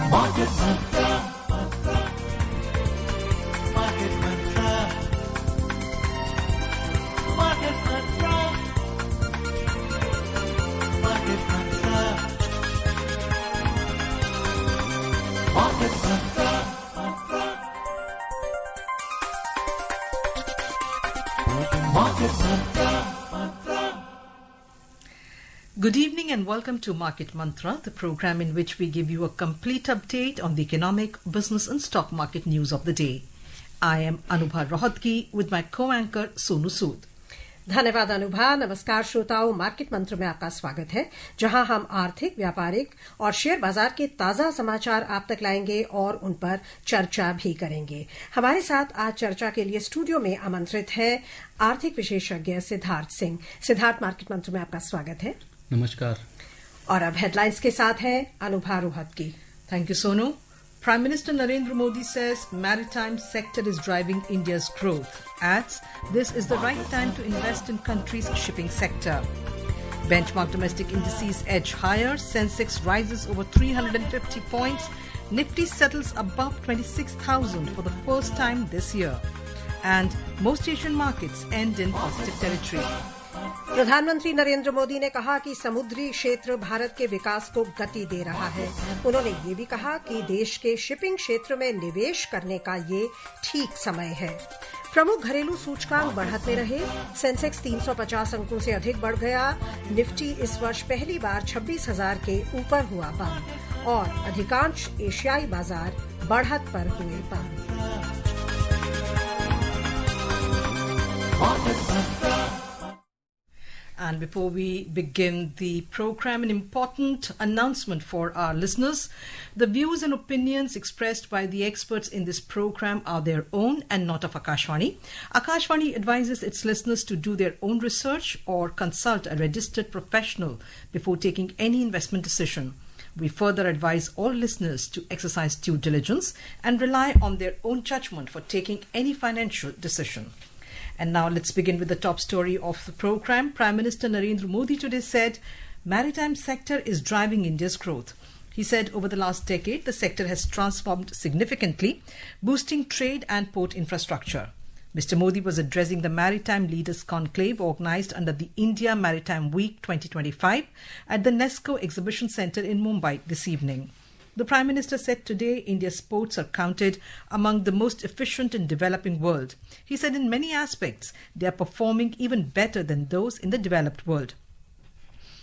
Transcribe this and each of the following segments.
Market Mantra. Market Mantra. Market Mantra. Market Mantra. Market Mantra. Market Mantra. Good evening and welcome to Market Mantra, the program in which we give you a complete update on the economic, business and stock market news of the day. I am Anubha Rohatgi with my co-anchor Sonu Sood. धन्यवाद अनुभा। नमस्कार श्रोताओं, market मंत्र में आपका स्वागत है, जहां हम आर्थिक, व्यापारिक और शेयर बाजार के ताजा समाचार आप तक लाएंगे और उन पर चर्चा भी करेंगे। हमारे साथ आज चर्चा के लिए स्टूडियो में आमंत्रित है आर्थिक विशेषज्ञ सिद्धार्थ सिंह। सिद्धार्थ, मार्केट मंत्र में आपका स्वागत है। नमस्कार। और अब हेडलाइंस के साथ है Anubha Rohatgi. Thank you, Sonu. Prime Minister Narendra Modi says maritime sector is driving India's growth. Adds, this is the right time to invest in country's shipping sector. Benchmark domestic indices edge higher. Sensex rises over 350 points. Nifty settles above 26,000 for the first time this year. And most Asian markets end in positive territory. प्रधानमंत्री नरेंद्र मोदी ने कहा कि समुद्री क्षेत्र भारत के विकास को गति दे रहा है। उन्होंने ये भी कहा कि देश के शिपिंग क्षेत्र में निवेश करने का ये ठीक समय है। प्रमुख घरेलू सूचकांक बढ़त में रहे। सेंसेक्स 350 अंकों से अधिक बढ़ गया। निफ्टी इस वर्ष पहली बार 26,000 के ऊपर हुआ बंद और अधिकांश एशियाई बाजार बढ़त पर हुए बंद। And before we begin the program, an important announcement for our listeners. The views and opinions expressed by the experts in this program are their own and not of Akashvani. Akashvani advises its listeners to do their own research or consult a registered professional before taking any investment decision. We further advise all listeners to exercise due diligence and rely on their own judgment for taking any financial decision. And now let's begin with the top story of the program. Prime Minister Narendra Modi today said maritime sector is driving India's growth. He said over the last decade, the sector has transformed significantly, boosting trade and port infrastructure. Mr. Modi was addressing the Maritime Leaders Conclave organized under the India Maritime Week 2025 at the Nesco Exhibition Centre in Mumbai this evening. The Prime Minister said today India's ports are counted among the most efficient in developing world. He said in many aspects they are performing even better than those in the developed world.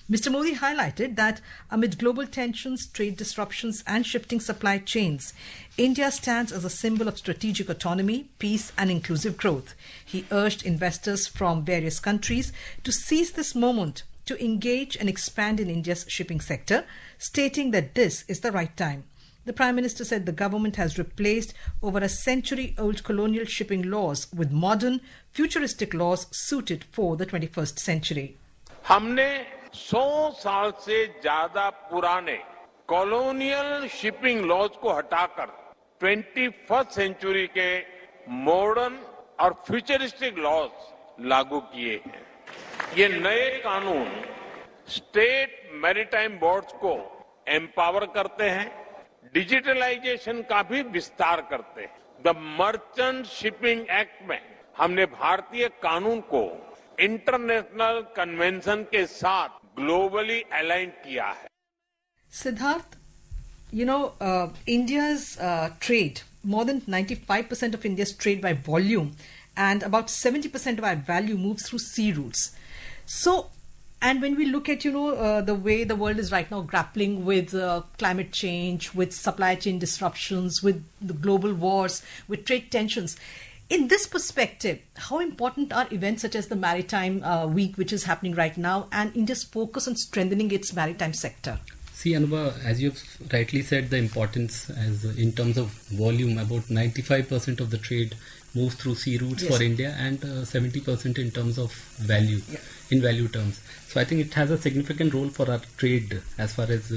Mr. Modi highlighted that amid global tensions, trade disruptions and shifting supply chains, India stands as a symbol of strategic autonomy, peace and inclusive growth. He urged investors from various countries to seize this moment to engage and expand in India's shipping sector, stating that this is the right time. The Prime Minister said the government has replaced over a century-old colonial shipping laws with modern, futuristic laws suited for the 21st century. हमने 100 साल से ज्यादा पुराने colonial shipping laws को हटाकर 21st century के modern और futuristic laws लागू किए हैं। ये नए कानून स्टेट मैरीटाइम बोर्ड्स को एम्पावर करते हैं, डिजिटलाइजेशन का भी विस्तार करते हैं। द मर्चेंट शिपिंग एक्ट में हमने भारतीय कानून को इंटरनेशनल कन्वेंशन के साथ ग्लोबली अलाइन किया है। Siddharth, India's trade, more than 95% of India's trade by volume and about 70% of our value moves through sea routes. So, and when we look at, the way the world is right now grappling with climate change, with supply chain disruptions, with the global wars, with trade tensions, in this perspective, how important are events such as the Maritime Week, which is happening right now, and India's focus on strengthening its maritime sector? See, Anubha, as you've rightly said, the importance as in terms of volume, about 95% of the trade moves through sea routes for India and 70% in terms of value, in value terms. So I think it has a significant role for our trade as far as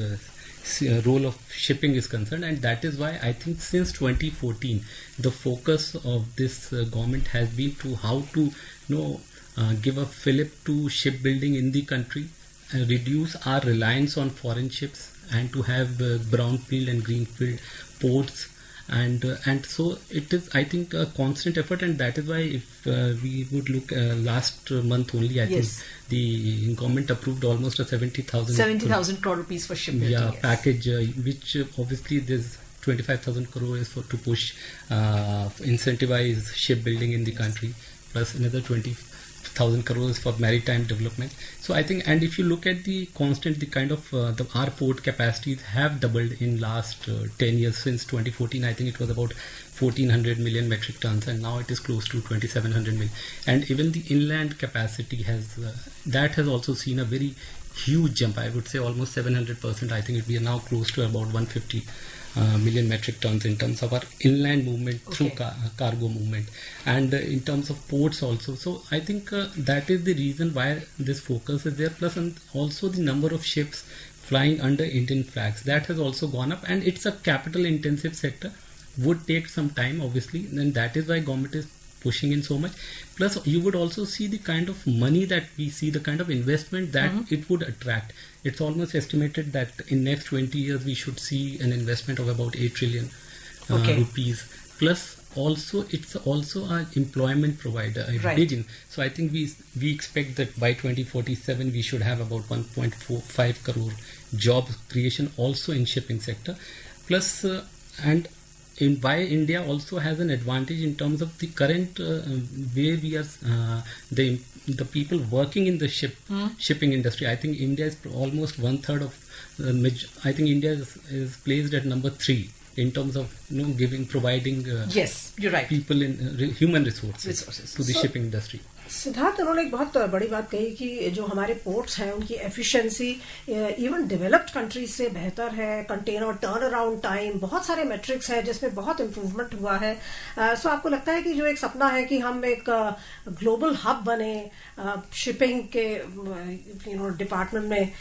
role of shipping is concerned, and that is why I think since 2014 the focus of this government has been to how to give a fillip to shipbuilding in the country, reduce our reliance on foreign ships and to have brownfield and greenfield ports. And so it is, I think, a constant effort, and that is why if we would look last month only, I Yes. think the government approved almost a 70,000 crore rupees for shipbuilding. yeah, yes. package, which obviously there's 25,000 crore is for to push incentivize shipbuilding in the country, plus another 20,000 crores for maritime development. So I think, and if you look at the constant, the kind of our port capacities have doubled in last 10 years. Since 2014, I think it was about 1400 million metric tons, and now it is close to 2700 million. And even the inland capacity has that has also seen a very huge jump. I would say almost 700%. I think we are now close to about 150 million metric tons in terms of our inland movement through cargo movement, and in terms of ports also. So I think that is the reason why this focus is there. Plus, and also the number of ships flying under Indian flags, that has also gone up, and it's a capital intensive sector, would take some time obviously, and that is why government is pushing in so much. Plus you would also see the kind of money that we see, the kind of investment that it would attract. It's almost estimated that in next 20 years we should see an investment of about 8 trillion rupees. Plus also it's also an employment provider, Right. so I think we expect that by 2047 we should have about 1.45 crore job creation also in shipping sector. Plus and in why India also has an advantage in terms of the current way we are the people working in the shipping industry. I think India is almost 1/3 of I think India is placed at number 3 in terms of providing Yes, you're right. people in human resources to the shipping industry. Siddharth, उन्होंने एक बहुत बड़ी बात कही कि जो हमारे ports हैं उनकी एफिशिएंसी इवन डेवलप्ड कंट्रीज से बेहतर है. कंटेनर टर्न अराउंड टाइम, बहुत सारे मेट्रिक्स हैं जिसमें बहुत इम्प्रूवमेंट हुआ है. सो आपको लगता है कि जो एक सपना है कि हम एक ग्लोबल हब बने शिपिंग के डिपार्टमेंट में,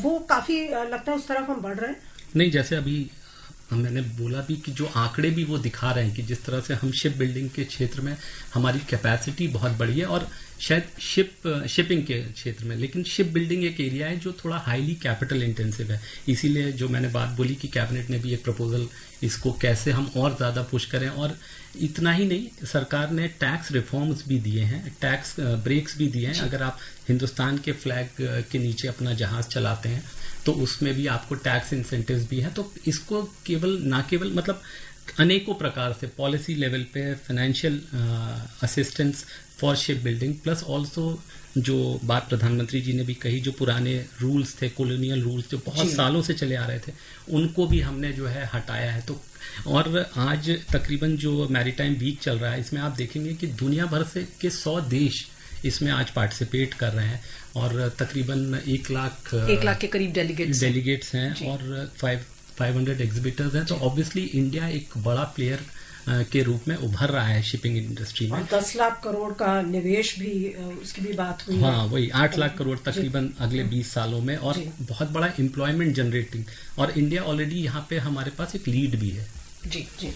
वो काफी लगता है उस तरफ हम बढ़ रहे हैं. नहीं, जैसे अभी मैंने बोला भी कि जो आंकड़े भी वो दिखा रहे हैं कि जिस तरह से हम शिप बिल्डिंग के क्षेत्र में हमारी कैपेसिटी बहुत बड़ी है, और शायद शिपिंग के क्षेत्र में, लेकिन शिप बिल्डिंग एक एरिया है जो थोड़ा हाईली कैपिटल इंटेंसिव है. इसीलिए जो मैंने बात बोली कि कैबिनेट ने भी एक प्रपोजल, इसको कैसे हम और ज्यादा पुश करें. और इतना ही नहीं, सरकार ने टैक्स रिफॉर्म्स भी दिए हैं, टैक्स ब्रेक्स भी दिए हैं. अगर आप हिंदुस्तान के फ्लैग के नीचे अपना जहाज चलाते हैं तो उसमें भी आपको टैक्स इंसेंटिव्स भी हैं. तो इसको ना केवल मतलब अनेकों प्रकार से पॉलिसी लेवल पे financial assistance for ship building, plus also जो बात प्रधानमंत्री जी ने भी कही, जो पुराने रूल्स थे, कॉलोनियल रूल्स जो बहुत सालों से चले आ रहे थे, उनको भी हमने जो है हटाया है. तो और आज तकरीबन जो मैरीटाइम वीक चल रहा है, इसमें आप देखेंगे कि दुनिया भर से के 100 देश इसमें आज पार्टिसिपेट कर रहे हैं, और तकरीबन 1 लाख के करीब डेलीगेट्स हैं और 500 एग्जिबिटर्स हैं. तो ऑब्वियसली इंडिया एक बड़ा प्लेयर के रूप में उभर रहा है शिपिंग इंडस्ट्री में. और 10 लाख करोड़ का निवेश भी, उसकी भी बात हुई. हाँ, वही 8 लाख करोड़ तकरीबन अगले 20 सालों में, और बहुत बड़ा एम्प्लॉयमेंट जनरेटिंग. और इंडिया ऑलरेडी यहाँ पे हमारे पास एक लीड भी है. जी जी.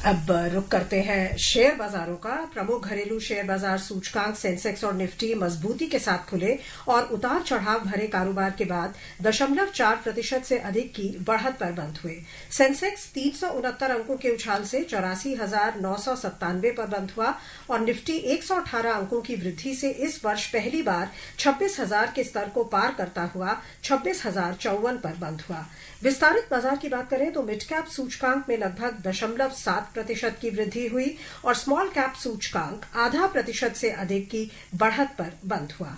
अब रुक करते हैं शेयर बाजारों का. प्रमुख घरेलू शेयर बाजार सूचकांक सेंसेक्स और निफ्टी मजबूती के साथ खुले और उतार चढ़ाव भरे कारोबार के बाद 0.4% से अधिक की बढ़त पर बंद हुए. सेंसेक्स 369 अंकों के उछाल से 84,997 पर बंद हुआ और निफ्टी 118 अंकों की वृद्धि से इस वर्ष पहली बार 26,000 के स्तर को पार करता हुआ 26,054 पर बंद हुआ. विस्तारित बाजार की बात करें तो मिड कैप सूचकांक में लगभग 0.7% की वृद्धि हुई और स्मॉल कैप सूचकांक 0.5% से अधिक की बढ़त पर बंद हुआ.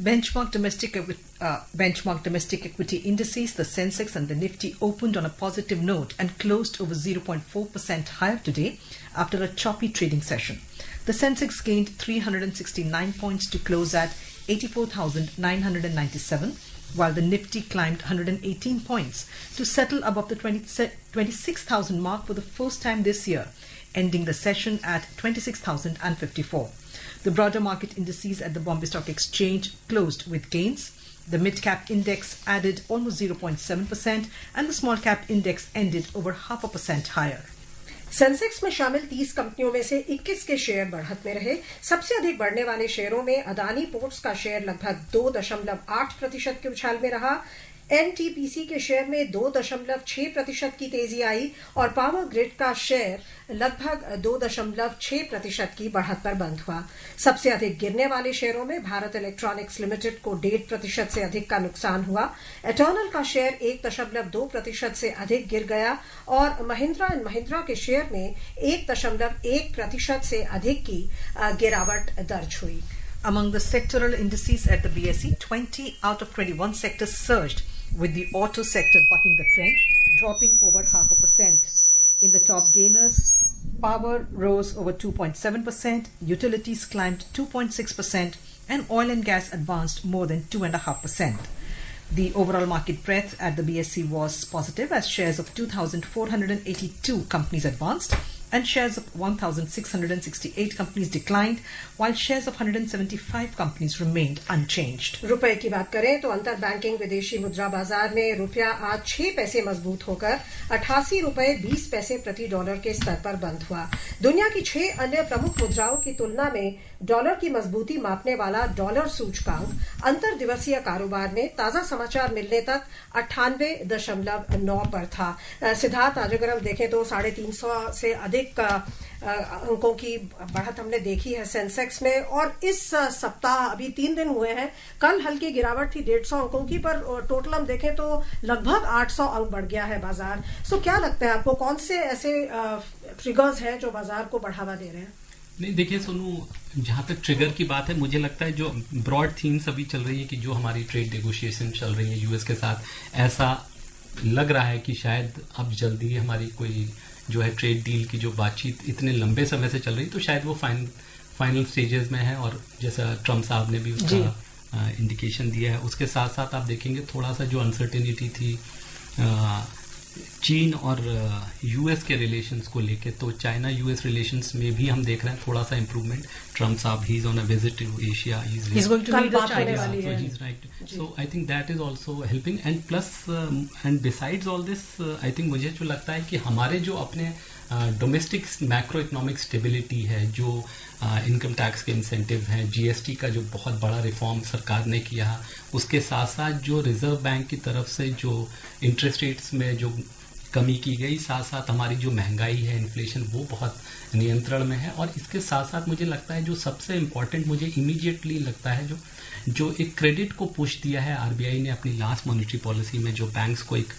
Benchmark domestic equity indices, the Sensex and the Nifty opened on a positive note and closed over 0.4% higher today after a choppy trading session. The Sensex gained 369 points to close at 84,997, while the Nifty climbed 118 points to settle above the 26,000 mark for the first time this year, ending the session at 26,054. The broader market indices at the Bombay Stock Exchange closed with gains. The mid-cap index added almost 0.7% and the small-cap index ended over 0.5% higher. Sensex में शामिल 30 कंपनियों में से 21 के share बढ़त में रहे। सबसे अधिक बढ़ने वाले शेयरों में अदानी पोर्ट्स का शेयर लगभग 2.8% के उछाल में रहा। एनटीपीसी के शेयर में 2.6% की तेजी आई और पावर ग्रिड का शेयर लगभग 2.6% की बढ़त पर बंद हुआ। सबसे अधिक गिरने वाले शेयरों में भारत इलेक्ट्रॉनिक्स लिमिटेड को 1.5% से अधिक का नुकसान हुआ। एटर्नल का शेयर 1.2% से अधिक गिर गया और महिंद्रा एंड महिंद्रा के शेयर में 1.1% से अधिक की गिरावट दर्ज हुई। Among the sectoral indices at the BSE, 20 out of 21 sectors surged, with the auto sector bucking the trend, dropping over 0.5%. In the top gainers, power rose over 2.7%, utilities climbed 2.6%, and oil and gas advanced more than 2.5%. The overall market breadth at the BSE was positive as shares of 2,482 companies advanced and shares of 1,668 companies declined, while shares of 175 companies remained unchanged. रुपए की बात करें तो अंतर banking विदेशी मुद्रा बाजार में रुपया आज 6 पैसे मजबूत होकर 88 रुपए 20 पैसे प्रति डॉलर के स्तर पर बंद हुआ। दुनिया की 6 अन्य प्रमुख मुद्राओं की तुलना में डॉलर की मजबूती मापने वाला डॉलर सूचकांक अंतर दिवसीय कारोबार में ताजा समाचार मिलने तक 98.9 पर था। सिद्धार्थ, आज अगर हम देखें तो 350 से अधिक अंकों की बढ़त हमने देखी है सेंसेक्स में, और इस सप्ताह अभी 3 दिन हुए हैं। कल हल्की गिरावट थी 150 अंकों की, पर टोटल हम देखें तो लगभग 800 अंक बढ़ गया है बाजार। सो क्या लगता है आपको, कौन से ऐसे ट्रिगर्स हैं जो बाजार को बढ़ावा दे रहे हैं? नहीं, देखिए सोनू, जहां तक ट्रिगर की बात है, मुझे लगता है जो ब्रॉड थीम्स अभी चल रही है कि जो हमारी ट्रेड नेगोशिएशन चल रही है यूएस के साथ, ऐसा लग रहा है कि शायद अब जल्दी हमारी कोई जो है ट्रेड डील की जो बातचीत इतने लंबे समय से चल रही, तो शायद वो फाइनल स्टेजेस में है। और जैसा ट्रम्प साहब ने भी उसका इंडिकेशन दिया है, उसके साथ साथ आप देखेंगे थोड़ा सा जो अनसर्टेनिटी थी चीन और यूएस के रिलेशंस को लेके, तो चाइना यूएस रिलेशंस में भी हम देख रहे हैं थोड़ा सा इम्प्रूवमेंट। ट्रम्प साहब, he is on a visit to Asia, he is going to meet the China. He is right. So I think that is also helping and plus and besides all this, I think मुझे जो लगता है कि हमारे जो अपने domestic macro economic stability है, जो इनकम टैक्स के इंसेंटिव हैं, जीएसटी का जो बहुत बड़ा रिफॉर्म सरकार ने किया, उसके साथ साथ जो रिजर्व बैंक की तरफ से जो इंटरेस्ट रेट्स में जो कमी की गई, साथ साथ हमारी जो महंगाई है, इन्फ्लेशन, वो बहुत नियंत्रण में है। और इसके साथ साथ मुझे लगता है जो सबसे इम्पोर्टेंट मुझे इमीडिएटली लगता है, जो एक क्रेडिट को पुश दिया है आरबीआई ने अपनी लास्ट मॉनेटरी पॉलिसी में, जो बैंक्स को एक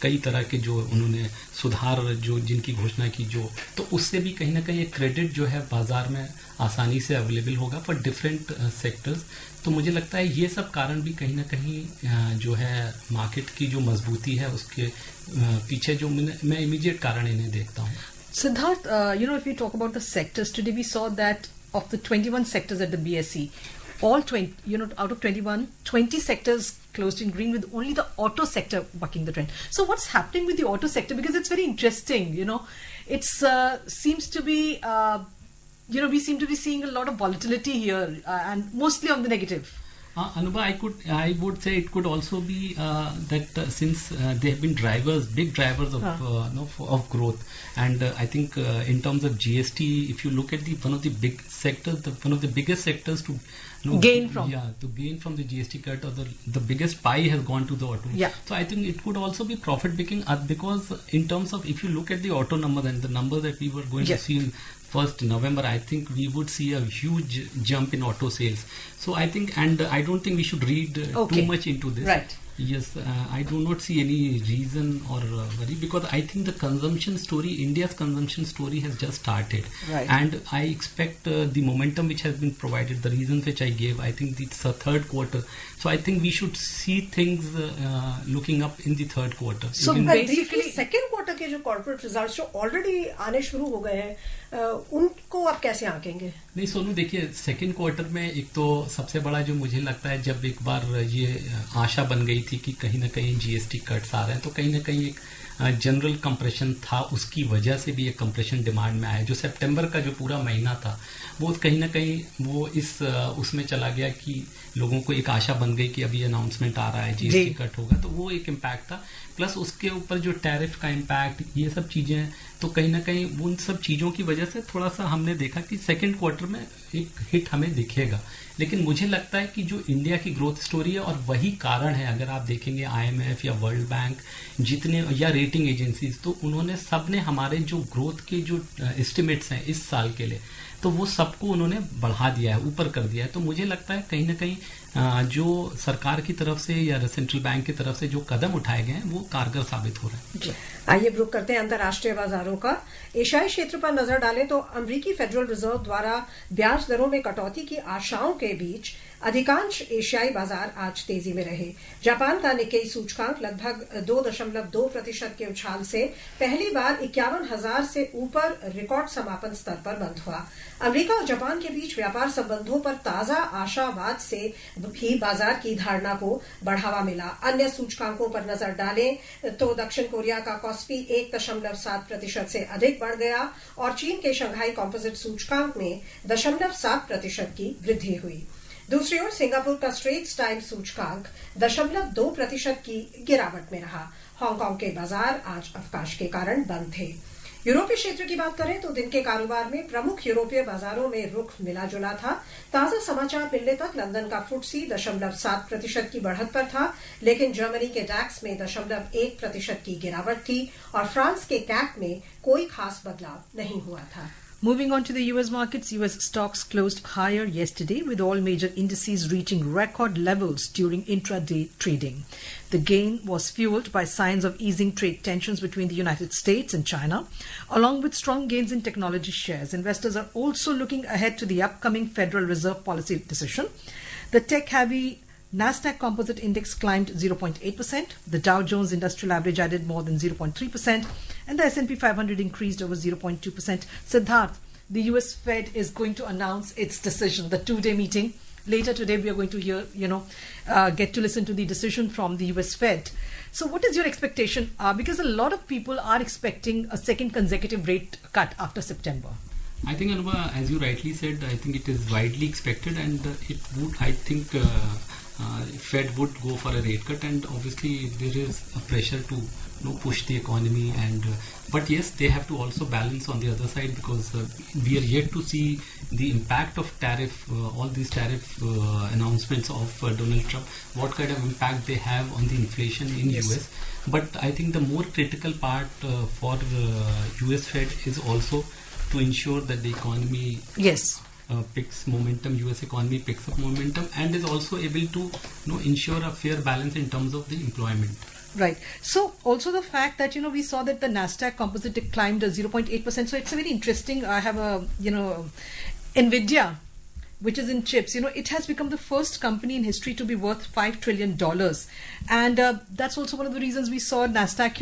कई तरह के जो उन्होंने सुधार जो जिनकी घोषणा की, जो तो उससे भी कहीं ना कहीं एक क्रेडिट जो है बाजार में आसानी से अवेलेबल होगा फॉर डिफरेंट सेक्टर्स। तो मुझे लगता है ये सब कारण भी कहीं ना कहीं जो है मार्केट की जो मजबूती है उसके पीछे जो मैं इमीडिएट कारण इन्हें देखता हूँ। Siddharth, if we talk about the sectors, today we saw that of the 21 sectors at the BSE, all 20, out of 21, 20 sectors closed in green, with only the auto sector bucking the trend. So what's happening with the auto sector? Because it's very interesting, It's seems to be, we seem to be seeing a lot of volatility here, and mostly on the negative. Anubha, I would say it could also be that since they have been big drivers of growth, and I think in terms of GST, if you look at one of the big sectors, one of the biggest sectors to gain from the GST cut, or the biggest pie has gone to the auto. Yeah. So I think it could also be profit picking, because in terms of, if you look at the auto numbers and the numbers that we were going to see in 1st November, I think we would see a huge jump in auto sales. So I think, and I don't think we should read too much into this. Right. Yes, I do not see any reason or worry, because I think the consumption story, India's consumption story has just started. Right. And I expect the momentum which has been provided, the reasons which I gave, I think it's the third quarter. So I think we should see things looking up in the third quarter. So basically second quarter के जो corporate results जो already आने शुरू हो गए हैं, उनको आप कैसे आंकेंगे? नहीं सोनू, देखिए सेकेंड क्वार्टर में एक तो सबसे बड़ा जो मुझे लगता है, जब एक बार ये आशा बन गई थी कि कहीं ना कहीं जीएसटी कट्स आ रहे हैं, तो कहीं ना कहीं एक जनरल कंप्रेशन था, उसकी वजह से भी एक कंप्रेशन डिमांड में आया। जो सितंबर का जो पूरा महीना था, वो कहीं ना कहीं वो उसमें चला गया कि लोगों को एक आशा बन गई कि अभी अनाउंसमेंट आ रहा है, जीएसटी कट होगा, तो वो एक इम्पैक्ट था। प्लस उसके ऊपर जो टैरिफ का इम्पैक्ट इम्पैक्ट, ये सब चीजें हैं। तो कहीं ना कहीं उन सब चीजों की वजह से थोड़ा सा हमने देखा कि सेकेंड क्वार्टर में एक हिट हमें दिखेगा। लेकिन मुझे लगता है कि जो इंडिया की ग्रोथ स्टोरी है, और वही कारण है, अगर आप देखेंगे IMF या वर्ल्ड बैंक जितने या रेटिंग एजेंसीज, तो उन्होंने सबने हमारे जो ग्रोथ के जो एस्टिमेट्स हैं इस साल के लिए, तो वो सबको उन्होंने बढ़ा दिया है, ऊपर कर दिया है। तो मुझे लगता है कहीं ना कहीं जो सरकार की तरफ से या सेंट्रल बैंक की तरफ से जो कदम उठाए गए हैं वो कारगर साबित हो रहे हैं। आइए रुक करते हैं अंतर्राष्ट्रीय बाजारों का। एशियाई क्षेत्र पर नजर डालें तो अमेरिकी फेडरल रिजर्व द्वारा ब्याज दरों में कटौती की आशाओं के बीच अधिकांश एशियाई बाजार आज तेजी में रहे। जापान का निक्केई सूचकांक लगभग 2.2% के उछाल से पहली बार 51,000 से ऊपर रिकॉर्ड समापन स्तर पर बंद हुआ। अमेरिका और जापान के बीच व्यापार संबंधों पर ताजा आशावाद से भी बाजार की धारणा को बढ़ावा मिला। अन्य सूचकांकों पर नजर डालें तो दक्षिण कोरिया का कॉस्पी 1.7% से अधिक बढ़ गया और चीन के शंघाई कॉम्पोजिट सूचकांक में 0.7% की वृद्धि हुई। दूसरी ओर सिंगापुर का स्ट्रेट्स टाइम्स सूचकांक 0.2% की गिरावट में रहा। हांगकांग के बाजार आज अवकाश के कारण बंद थे। यूरोपीय क्षेत्र की बात करें तो दिन के कारोबार में प्रमुख यूरोपीय बाजारों में रुख मिला जुला था। ताजा समाचार मिलने तक लंदन का फुट्सी 0.7% की बढ़त पर था, लेकिन जर्मनी के डैक्स में 0.1% की गिरावट थी और फ्रांस के कैक में कोई खास बदलाव नहीं हुआ था। Moving on to the US markets, US stocks closed higher yesterday with all major indices reaching record levels during intraday trading. The gain was fueled by signs of easing trade tensions between the United States and China, along with strong gains in technology shares. Investors are also looking ahead to the upcoming Federal Reserve policy decision. The tech-heavy Nasdaq Composite Index climbed 0.8%. The Dow Jones Industrial Average added more than 0.3%, and the S&P 500 increased over 0.2%. Siddharth, the US Fed is going to announce its decision, the two-day meeting. Later today, we are going to hear, get to listen to the decision from the US Fed. So what is your expectation? Because a lot of people are expecting a second consecutive rate cut after September. I think, Anuba, as you rightly said, I think it is widely expected, and it would, I think, Fed would go for a rate cut, and obviously there is a pressure to push the economy, and but yes, they have to also balance on the other side, because we are yet to see the impact of tariff, all these tariff announcements of Donald Trump, what kind of impact they have on the inflation in US. But I think the more critical part for US Fed is also to ensure that the economy picks momentum, US economy picks up momentum, and is also able to ensure a fair balance in terms of the employment. Right. So also the fact that, we saw that the Nasdaq Composite climbed 0.8%. So it's a very interesting, I have a, NVIDIA, which is in chips, it has become the first company in history to be worth $5 trillion. And that's also one of the reasons we saw Nasdaq,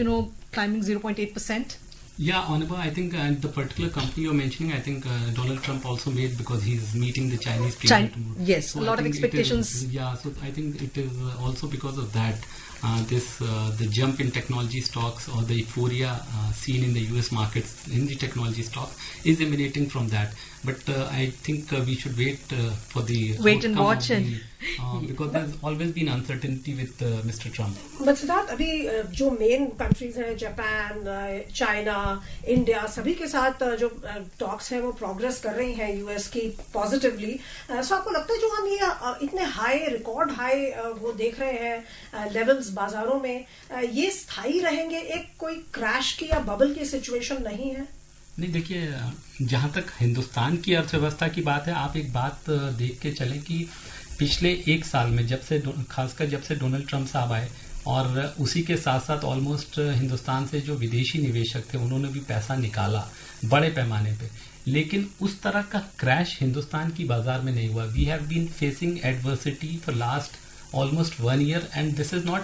climbing 0.8%. Yeah, Honorable, I think the particular company you're mentioning, I think Donald Trump also made, because he's meeting the Chinese premier tomorrow. Yes, so a lot of expectations. So I think it is also because of that, the jump in technology stocks, or the euphoria seen in the US markets in the technology stocks, is emanating from that. But I think we should wait for the wait and watch, because there's always been uncertainty with Mr. Trump. But Siddharth, अभी जो main countries हैं, Japan, China, India, सभी के साथ जो talks हैं वो progress कर रही हैं यूएस की पॉजिटिवली। सो आपको लगता है जो हम ये इतने हाई, रिकॉर्ड हाई वो देख रहे हैं लेवल्स बाजारों में, ये स्थायी रहेंगे? एक कोई क्रैश की या बबल की सिचुएशन नहीं है? नहीं, देखिए, जहां तक हिंदुस्तान की अर्थव्यवस्था की बात है, आप एक बात देख के चलें कि पिछले एक साल में खासकर जब से डोनाल्ड ट्रंप साहब आए, और उसी के साथ साथ ऑलमोस्ट हिंदुस्तान से जो विदेशी निवेशक थे उन्होंने भी पैसा निकाला बड़े पैमाने पे, लेकिन उस तरह का क्रैश हिंदुस्तान की बाजार में नहीं हुआ। We have been facing adversity for last almost 1 year, and this is not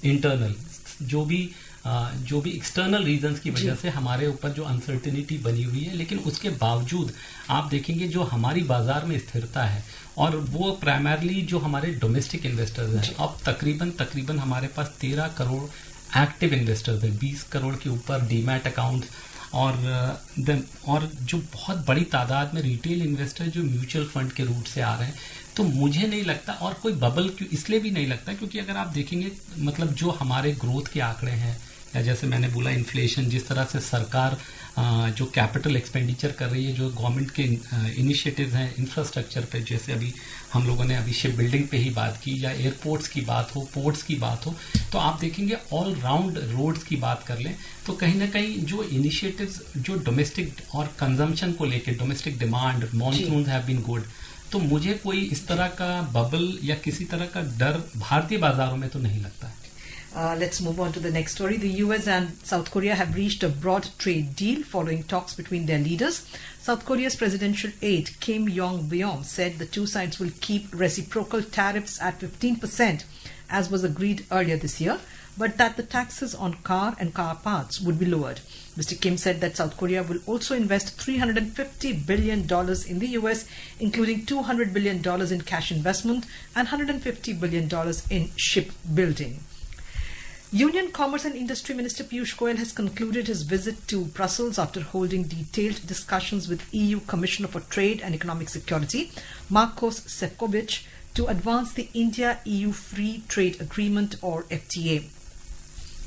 internal. जो भी एक्सटर्नल रीजंस की वजह से हमारे ऊपर जो अनसर्टेनिटी बनी हुई है, लेकिन उसके बावजूद आप देखेंगे जो हमारी बाजार में स्थिरता है, और वो प्राइमरली जो हमारे डोमेस्टिक इन्वेस्टर्स हैं, अब तकरीबन हमारे पास 13 करोड़ एक्टिव इन्वेस्टर्स हैं, 20 करोड़ के ऊपर डीमैट अकाउंट, और जो बहुत बड़ी तादाद में रिटेल इन्वेस्टर जो म्यूचुअल फंड के रूट से आ रहे हैं। तो मुझे नहीं लगता, और कोई बबल इसलिए भी नहीं लगता, क्योंकि अगर आप देखेंगे मतलब जो हमारे ग्रोथ के आंकड़े हैं या जैसे मैंने बोला इन्फ्लेशन, जिस तरह से सरकार जो कैपिटल एक्सपेंडिचर कर रही है, जो गवर्नमेंट के इनिशिएटिव्स हैं इंफ्रास्ट्रक्चर पे, जैसे अभी हम लोगों ने अभी शिप बिल्डिंग पे ही बात की, या एयरपोर्ट्स की बात हो, पोर्ट्स की बात हो, तो आप देखेंगे ऑल राउंड रोड्स की बात कर लें तो कहीं ना कहीं जो इनिशिएटिव्स जो डोमेस्टिक और कंजम्पशन को लेकर, domestic demand, monsoon have been good, तो मुझे कोई इस तरह का बबल या किसी तरह का डर भारतीय बाजारों में तो नहीं लगता है. Let's move on to the next story. The US and South Korea have reached a broad trade deal following talks between their leaders. South Korea's presidential aide Kim Yong-byom said the two sides will keep reciprocal tariffs at 15%, as was agreed earlier this year, but that the taxes on car and car parts would be lowered. Mr. Kim said that South Korea will also invest $350 billion in the US, including $200 billion in cash investment and $150 billion in shipbuilding. Union Commerce and Industry Minister Piyush Goyal has concluded his visit to Brussels after holding detailed discussions with EU Commissioner for Trade and Economic Security, Markos Sefcovic, to advance the India-EU Free Trade Agreement or FTA.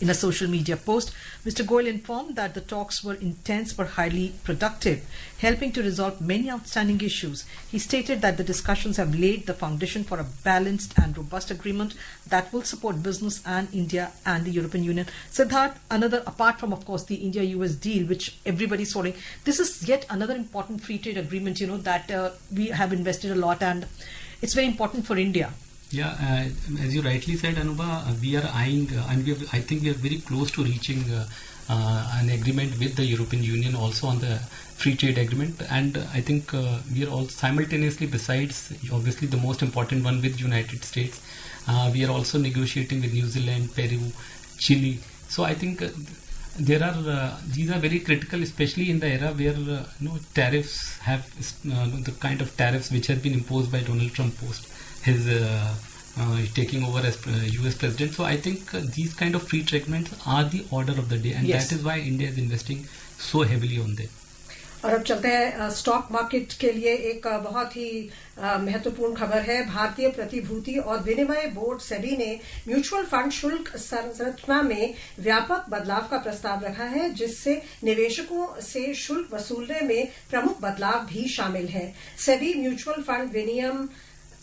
In a social media post, Mr. Goyal informed that the talks were intense but highly productive, helping to resolve many outstanding issues. He stated that the discussions have laid the foundation for a balanced and robust agreement that will support business and India and the European Union. Siddharth, apart from, of course, the India-US deal, which everybody's following, this is yet another important free trade agreement, that we have invested a lot and it's very important for India. Yeah, as you rightly said, Anuba, we are eyeing, and I think we are very close to reaching an agreement with the European Union also on the free trade agreement, and I think we are all simultaneously, besides obviously the most important one with United States, we are also negotiating with New Zealand, Peru, Chile. So I think there are these are very critical, especially in the era where tariffs have the kind of tariffs which have been imposed by Donald Trump post his taking over as US president. So I think these kind of free trade agreements are the order of the day, and yes, that is why India is investing so heavily on them. और अब चलते हैं stock market के लिए एक बहुत ही महत्वपूर्ण खबर है. भारतीय प्रतिभूति और विनिमय बोर्ड सेबी ने म्यूचुअल फंड शुल्क संरचना में व्यापक बदलाव का प्रस्ताव रखा है, जिससे निवेशकों से शुल्क वसूलने में प्रमुख बदलाव भी शामिल है. सेबी म्यूचुअल फंड विनियम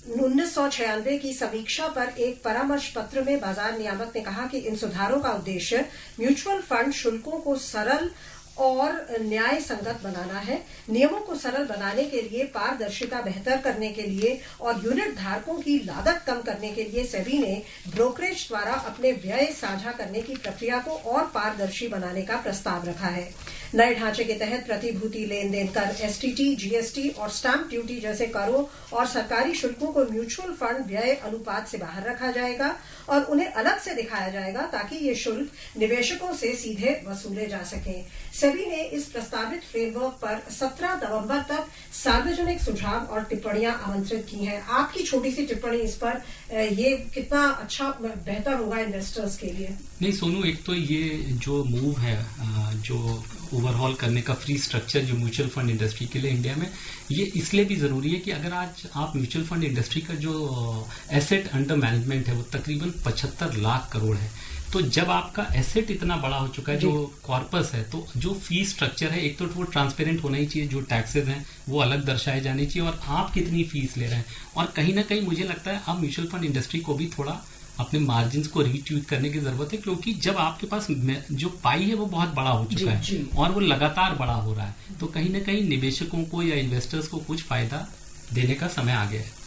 1996 की समीक्षा पर एक परामर्श पत्र में बाजार नियामक ने कहा कि इन सुधारों का उद्देश्य म्यूचुअल फंड शुल्कों को सरल और न्याय संगत बनाना है. नियमों को सरल बनाने के लिए, पारदर्शिता बेहतर करने के लिए और यूनिट धारकों की लागत कम करने के लिए सेबी ने ब्रोकरेज द्वारा अपने व्यय साझा करने की प्रक्रिया को और पारदर्शी बनाने का प्रस्ताव रखा है. नए ढांचे के तहत प्रतिभूति लेन देन कर, एसटीटी, जीएसटी और स्टैंप ड्यूटी जैसे करों और सरकारी शुल्कों को म्यूचुअल फंड व्यय अनुपात से बाहर रखा जाएगा और उन्हें अलग से दिखाया जाएगा ताकि ये शुल्क निवेशकों से सीधे वसूले जा सकें. सेबी ने इस प्रस्तावित फ्रेमवर्क पर 17 नवंबर तक सार्वजनिक सुझाव और टिप्पणियां आमंत्रित की हैं. आपकी छोटी सी टिप्पणी इस पर, ये कितना अच्छा बेहतर होगा इन्वेस्टर्स के लिए? नहीं सोनू, एक तो ये जो मूव है, जो ओवरहॉल करने का फ्री स्ट्रक्चर जो म्यूचुअल फंड इंडस्ट्री के लिए इंडिया में, ये इसलिए भी जरूरी है कि अगर आज आप म्यूचुअल फंड इंडस्ट्री का जो एसेट अंडर मैनेजमेंट है वो तकरीबन 75 लाख करोड़ है, तो जब आपका एसेट इतना बड़ा हो चुका है, जो कॉर्पस है, तो जो फी स्ट्रक्चर है एक तो वो ट्रांसपेरेंट होना ही चाहिए, जो टैक्सेस हैं वो अलग दर्शाए जाने चाहिए और आप कितनी फीस ले रहे हैं. और कहीं ना कहीं मुझे लगता है अब म्यूचुअल फंड इंडस्ट्री को भी थोड़ा अपने मार्जिन को रीट्यूट करने की जरूरत है, क्योंकि जब आपके पास जो पाई है वो बहुत बड़ा हो चुका है और वो लगातार बड़ा हो रहा है, तो कहीं ना कहीं निवेशकों को या इन्वेस्टर्स को कुछ फायदा देने का समय आ गया है.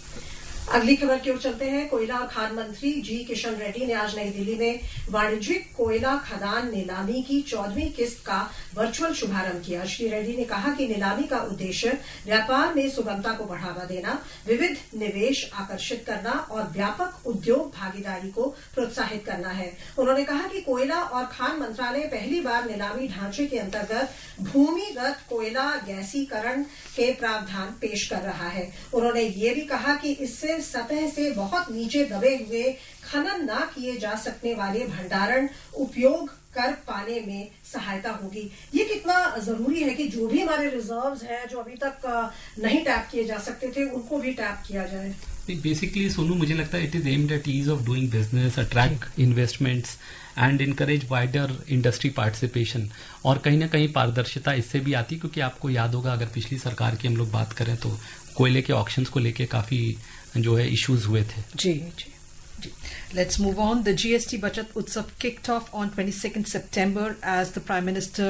अगली खबर की ओर चलते हैं. कोयला और खान मंत्री जी किशन रेड्डी ने आज नई दिल्ली में वाणिज्यिक कोयला खदान नीलामी की 14वीं किस्त का वर्चुअल शुभारंभ किया. श्री रेड्डी ने कहा कि नीलामी का उद्देश्य व्यापार में सुगमता को बढ़ावा देना, विविध निवेश आकर्षित करना और व्यापक उद्योग भागीदारी को प्रोत्साहित करना है. उन्होंने कहा कि कोयला और खान मंत्रालय पहली बार नीलामी ढांचे के अंतर्गत भूमिगत कोयला गैसीकरण के प्रावधान पेश कर रहा है. उन्होंने ये भी कहा कि इससे सतह से बहुत नीचे दबे हुए, खनन न किए जा सकने वाले भंडारण उपयोग कर पाने में सहायता होगी. ये कितना जरूरी है कि जो भी हमारे रिजर्व्स हैं, जो अभी तक नहीं टैप किए जा सकते थे, उनको भी टैप किया जाए. बेसिकली सोनू, मुझे लगता है it is aimed at ease of doing business, attract investments and encourage wider industry participation. और कहीं ना कहीं पारदर्शिता इससे भी आती है, क्योंकि आपको याद होगा, अगर पिछली सरकार की हम लोग बात करें तो कोयले के ऑक्शंस को लेके काफी जो है इश्यूज हुए थे। जी जी जी। Let's move on. The GST Bachat Utsav kicked off on 22nd September as the Prime Minister,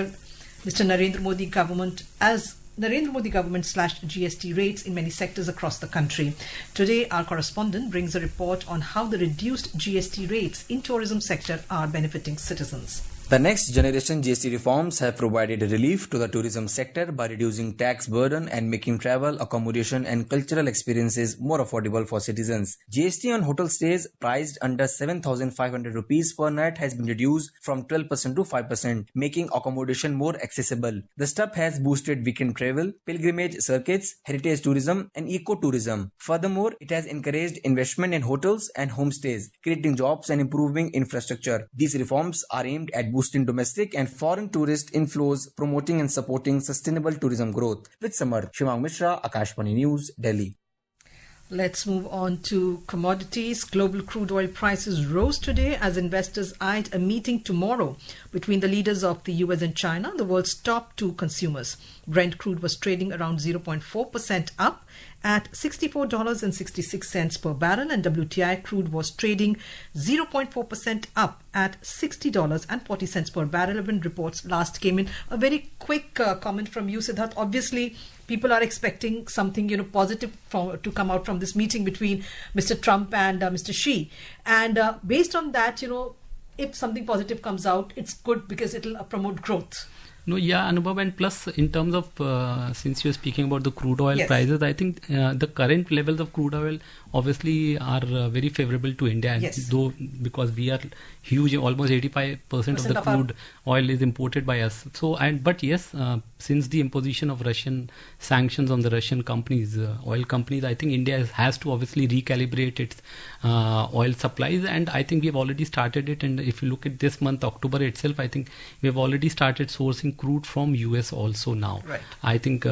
Mr. Narendra Modi government slashed GST rates in many sectors across the country. Today, our correspondent brings a report on how the reduced GST rates in tourism sector are benefiting citizens. The next generation GST reforms have provided relief to the tourism sector by reducing tax burden and making travel, accommodation and cultural experiences more affordable for citizens. GST on hotel stays priced under 7,500 rupees per night has been reduced from 12% to 5%, making accommodation more accessible. The step has boosted weekend travel, pilgrimage circuits, heritage tourism and eco-tourism. Furthermore, it has encouraged investment in hotels and homestays, creating jobs and improving infrastructure. These reforms are aimed at boosting domestic and foreign tourist inflows, promoting and supporting sustainable tourism growth. With Samarth, Shivang Mishra, Akashvani News, Delhi. Let's move on to commodities. Global crude oil prices rose today as investors eyed a meeting tomorrow between the leaders of the US and China, the world's top two consumers. Brent crude was trading around 0.4% up at $64.66 per barrel, and WTI crude was trading 0.4% up at $60.40 per barrel when reports last came in. A very quick comment from you, Siddharth. Obviously, people are expecting something, positive to come out from this meeting between Mr. Trump and Mr. Xi. And based on that, if something positive comes out, it's good because it'll promote growth. No, yeah, Anubhav, and plus in terms of, since you're speaking about the crude oil Yes. prices, I think the current levels of crude oil obviously are very favorable to India, Yes. though because we are huge, almost 85% of the of our- crude oil is imported by us. So, but yes, since the imposition of Russian sanctions on the Russian companies, oil companies, I think India has to obviously recalibrate its oil supplies, and I think we have already started it. And if you look at this month, October itself, I think we have already started sourcing crude from US also now. Right. I think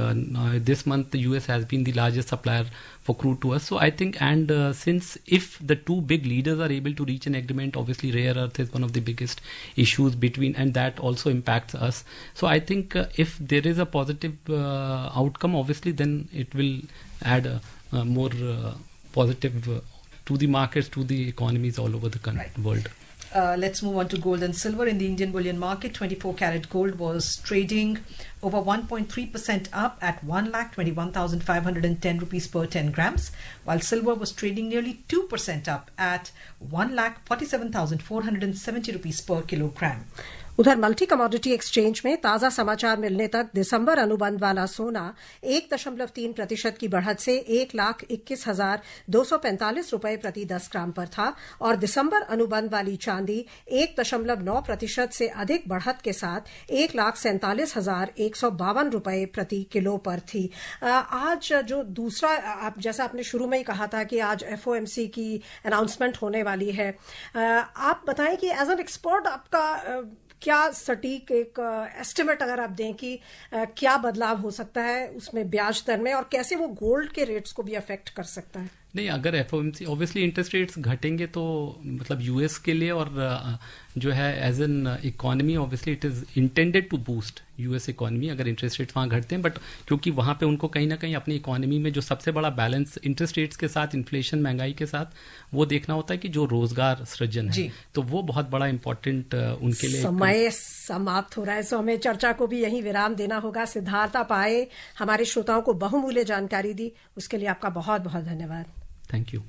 this month the US has been the largest supplier for crude to us. So I think, and since if the two big leaders are able to reach an agreement, obviously rare earth is one of the biggest issues between, and that also impacts us. So I think if there is a positive outcome, obviously then it will add a more positive to the markets, to the economies all over the world. Let's move on to gold and silver. In the Indian bullion market, 24 karat gold was trading over 1.3% up at 1,21,510 rupees per 10 grams, while silver was trading nearly 2% up at 1,47,470 rupees per kilogram. उधर multi commodity exchange में ताजा समाचार मिलने तक दिसंबर अनुबंध वाला सोना 1.3% की बढ़त से 1,21,245 रुपए प्रति 10 ग्राम पर था, और दिसंबर अनुबंध वाली चांदी 1.9% से अधिक बढ़त के साथ 1,47,152 रुपए प्रति किलो पर थी। आज जो दूसरा, जैसा आपने शुरू में ही कहा था कि आज FOMC की अनाउंसमेंट होने वाली है, आप बताएं कि एज एन एक्सपर्ट आपका क्या सटीक एक एस्टिमेट अगर आप दें कि क्या बदलाव हो सकता है उसमें ब्याज दर में, और कैसे वो गोल्ड के रेट्स को भी अफेक्ट कर सकता है? नहीं, अगर FOMC ऑब्वियसली इंटरेस्ट रेट्स घटेंगे तो मतलब यूएस के लिए और जो है as an economy obviously it is intended to boost US economy अगर इंटरेस्ट रेट्स वहाँ घटते हैं, बट क्योंकि वहाँ पे उनको कहीं ना कहीं अपनी इकोनॉमी में जो सबसे बड़ा बैलेंस इंटरेस्ट रेट्स के साथ, इन्फ्लेशन, महंगाई के साथ, वो देखना होता है कि जो रोजगार सृजन है, तो वो बहुत बड़ा इंपॉर्टेंट उनके लिए। समय समाप्त हो रहा है, सो हमें चर्चा को भी यहीं विराम देना होगा। सिद्धार्थ, आप आए, हमारे श्रोताओं को बहुमूल्य जानकारी दी, उसके लिए आपका बहुत बहुत धन्यवाद। Thank you.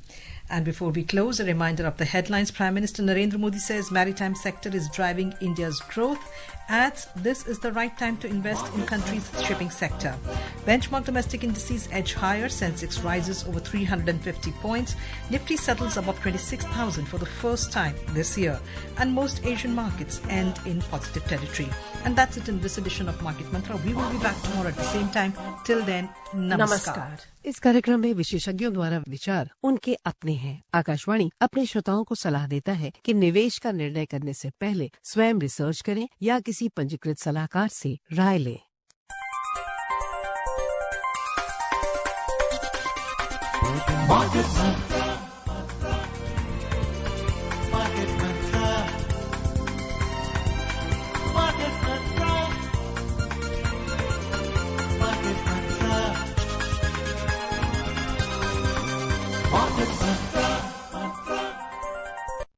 And before we close, a reminder of the headlines. Prime Minister Narendra Modi says maritime sector is driving India's growth. Adds this is the right time to invest in country's shipping sector. Benchmark domestic indices edge higher. Sensex rises over 350 points. Nifty settles above 26,000 for the first time this year. And most Asian markets end in positive territory. And that's it in this edition of Market Mantra. We will be back tomorrow at the same time. Till then, namaskar. इस कार्यक्रम में विशेषज्ञों द्वारा विचार उनके अपने हैं। आकाशवाणी अपने श्रोताओं को सलाह देता है कि निवेश का निर्णय करने से पहले स्वयं रिसर्च करें या किसी पंजीकृत सलाहकार से राय लें। Market Mantra.